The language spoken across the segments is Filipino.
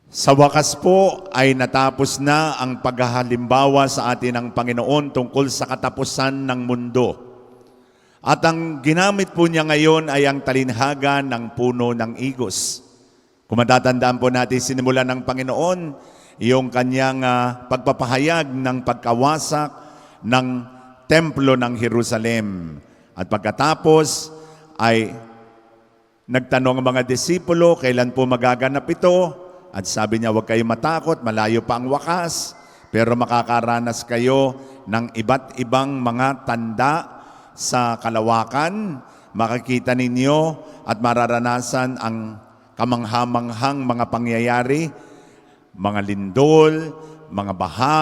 Sa wakas po ay natapos na ang paghahalimbawa sa atin ng Panginoon tungkol sa katapusan ng mundo. At ang ginamit po niya ngayon ay ang talinhaga ng puno ng igos. Kung matatandaan po natin, sinimulan ng Panginoon yung kanyang pagpapahayag ng pagkawasak ng templo ng Jerusalem. At pagkatapos ay nagtanong ang mga disipulo, kailan po magaganap ito? At sabi niya, huwag kayong matakot, malayo pa ang wakas, pero makakaranas kayo ng iba't ibang mga tanda sa kalawakan. Makikita ninyo at mararanasan ang kamanghamanghang mga pangyayari, mga lindol, mga baha,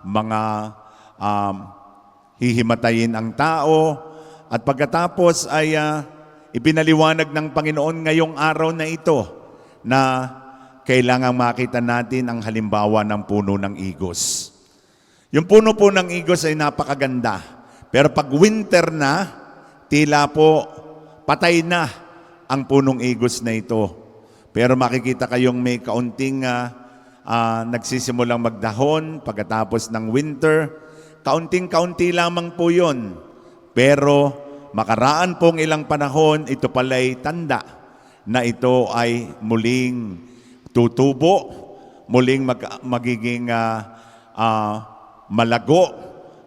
mga hihimatayin ang tao. At pagkatapos ay ipinaliwanag ng Panginoon ngayong araw na ito na kailangang makita natin ang halimbawa ng puno ng igos. Yung puno po ng igos ay napakaganda. Pero pag winter na, tila po patay na ang punong igos na ito. Pero makikita kayong may kaunting nagsisimulang magdahon pagkatapos ng winter. Kaunting-kaunti lamang po yun. Pero makaraan pong ilang panahon, ito pala'y tanda na ito ay muling tutubo, muling magiging malago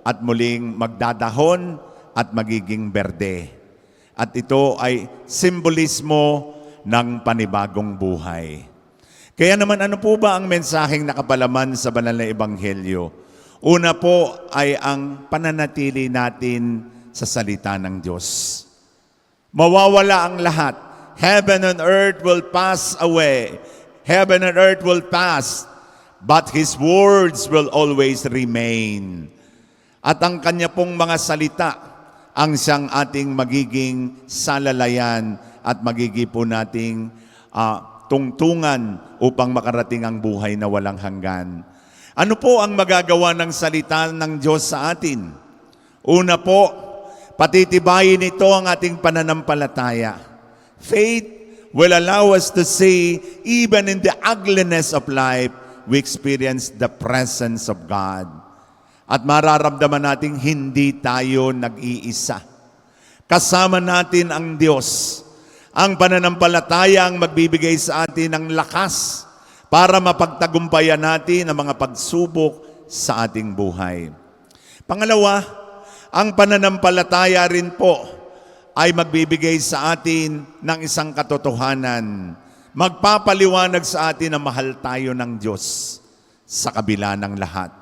at muling magdadahon at magiging berde. At ito ay simbolismo ng panibagong buhay. Kaya naman ano po ba ang mensaheng nakapalaman sa banal na ebanghelyo? Una po ay ang pananatili natin sa salita ng Diyos. Mawawala ang lahat. Heaven and earth will pass away. Heaven and earth will pass, but His words will always remain. At ang Kanya pong mga salita, ang siyang ating magiging salalayan at magiging po nating tungtungan upang makarating ang buhay na walang hanggan. Ano po ang magagawa ng salita ng Diyos sa atin? Una po, patitibayin ito ang ating pananampalataya. Faith will allow us to see, even in the ugliness of life, we experience the presence of God. At mararamdaman natin hindi tayo nag-iisa. Kasama natin ang Diyos. Ang pananampalataya ang magbibigay sa atin ng lakas para mapagtagumpayan natin ang mga pagsubok sa ating buhay. Pangalawa, ang pananampalataya rin po ay magbibigay sa atin ng isang katotohanan. Magpapaliwanag sa atin na mahal tayo ng Diyos sa kabila ng lahat.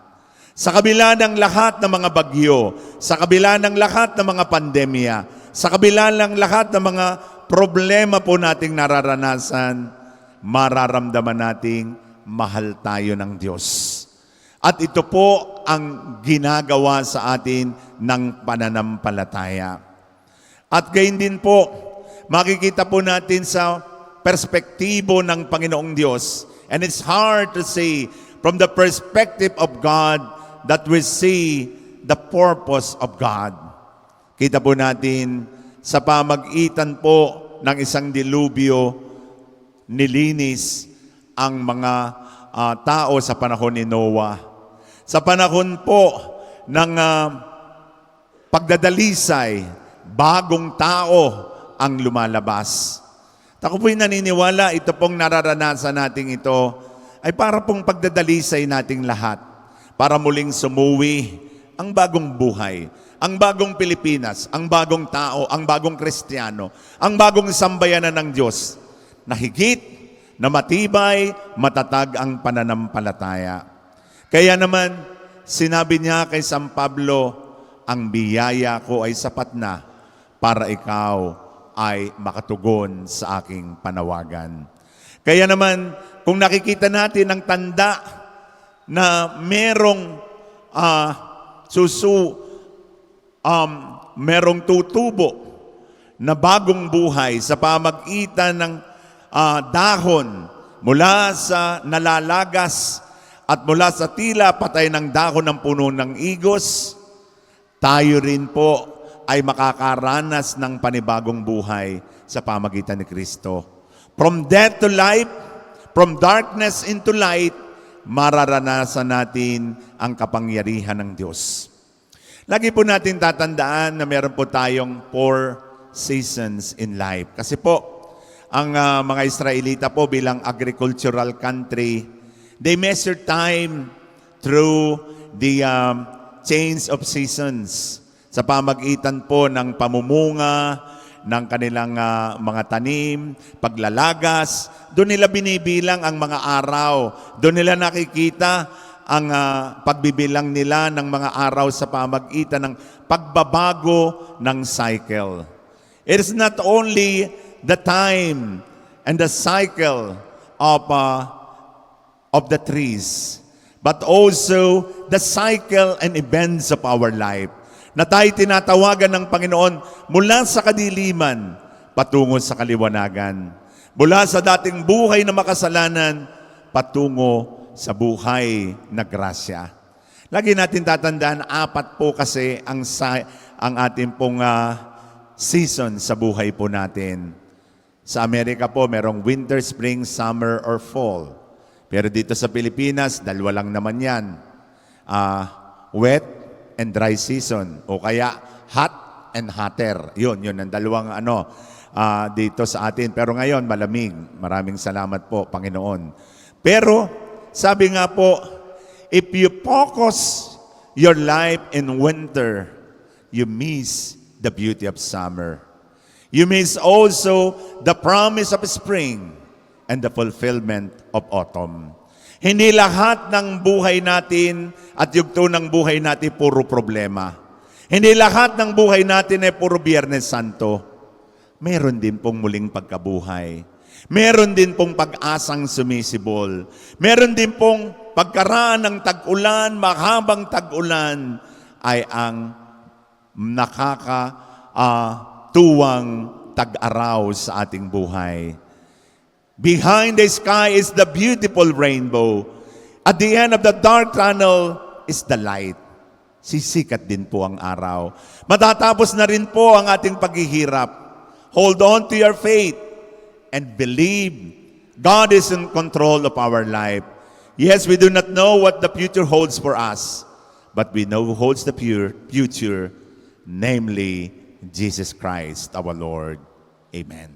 Sa kabila ng lahat ng mga bagyo, sa kabila ng lahat ng mga pandemya, sa kabila ng lahat ng mga problema po nating nararanasan, mararamdaman nating mahal tayo ng Diyos. At ito po ang ginagawa sa atin ng pananampalataya. At gayon din po, makikita po natin sa perspektibo ng Panginoong Diyos. And it's hard to say from the perspective of God that we see the purpose of God. Kita po natin sa pamagitan po ng isang dilubyo, nilinis ang mga tao sa panahon ni Noah. Sa panahon po ng pagdadalisay, bagong tao ang lumalabas. Ako po'y naniniwala, ito pong nararanasan natin ito ay para pong pagdadalisay nating lahat. Para muling sumuwi ang bagong buhay, ang bagong Pilipinas, ang bagong tao, ang bagong Kristiyano, ang bagong sambayanan ng Diyos na higit, na matibay, matatag ang pananampalataya. Kaya naman, sinabi niya kay San Pablo, ang biyaya ko ay sapat na para ikaw ay makatugon sa aking panawagan. Kaya naman, kung nakikita natin ang tanda na merong merong tutubo na bagong buhay sa pamagitan ng dahon mula sa nalalagas at mula sa tila patay ng dahon ng puno ng igos, tayo rin po ay makakaranas ng panibagong buhay sa pamagitan ni Kristo. From death to life, from darkness into light, mararanasan natin ang kapangyarihan ng Diyos. Lagi po natin tatandaan na meron po tayong 4 seasons in life. Kasi po, ang mga Israelita po bilang agricultural country, they measure time through the change of seasons. Sa pamagitan po ng pamumunga, ng kanilang mga tanim, paglalagas, doon nila binibilang ang mga araw. Doon nila nakikita ang pagbibilang nila ng mga araw sa pamagitan ng pagbabago ng cycle. It is not only the time and the cycle of the trees, but also the cycle and events of our life, na tayo tinatawagan ng Panginoon mula sa kadiliman patungo sa kaliwanagan. Mula sa dating buhay na makasalanan patungo sa buhay na grasya. Lagi natin tatandaan, 4 po kasi ang ating pong season sa buhay po natin. Sa Amerika po, merong winter, spring, summer, or fall. Pero dito sa Pilipinas, 2 lang naman yan. Wet and dry season, o kaya hot and hotter. Yun ang 2 dito sa atin. Pero ngayon, malamig. Maraming salamat po, Panginoon. Pero, sabi nga po, if you focus your life in winter, you miss the beauty of summer. You miss also the promise of spring and the fulfillment of autumn. Hindi lahat ng buhay natin at yugto ng buhay natin puro problema. Hindi lahat ng buhay natin ay puro Biyernes Santo. Meron din pong muling pagkabuhay. Meron din pong pag-asang sumisibol. Meron din pong pagkaraan ng tag-ulan, mahabang tag-ulan, ay ang nakakatuwang tag-araw sa ating buhay. Behind the sky is the beautiful rainbow. At the end of the dark tunnel is the light. Sisikat din po ang araw. Matatapos na rin po ang ating paghihirap. Hold on to your faith and believe God is in control of our life. Yes, we do not know what the future holds for us, but we know who holds the future, namely Jesus Christ, our Lord. Amen.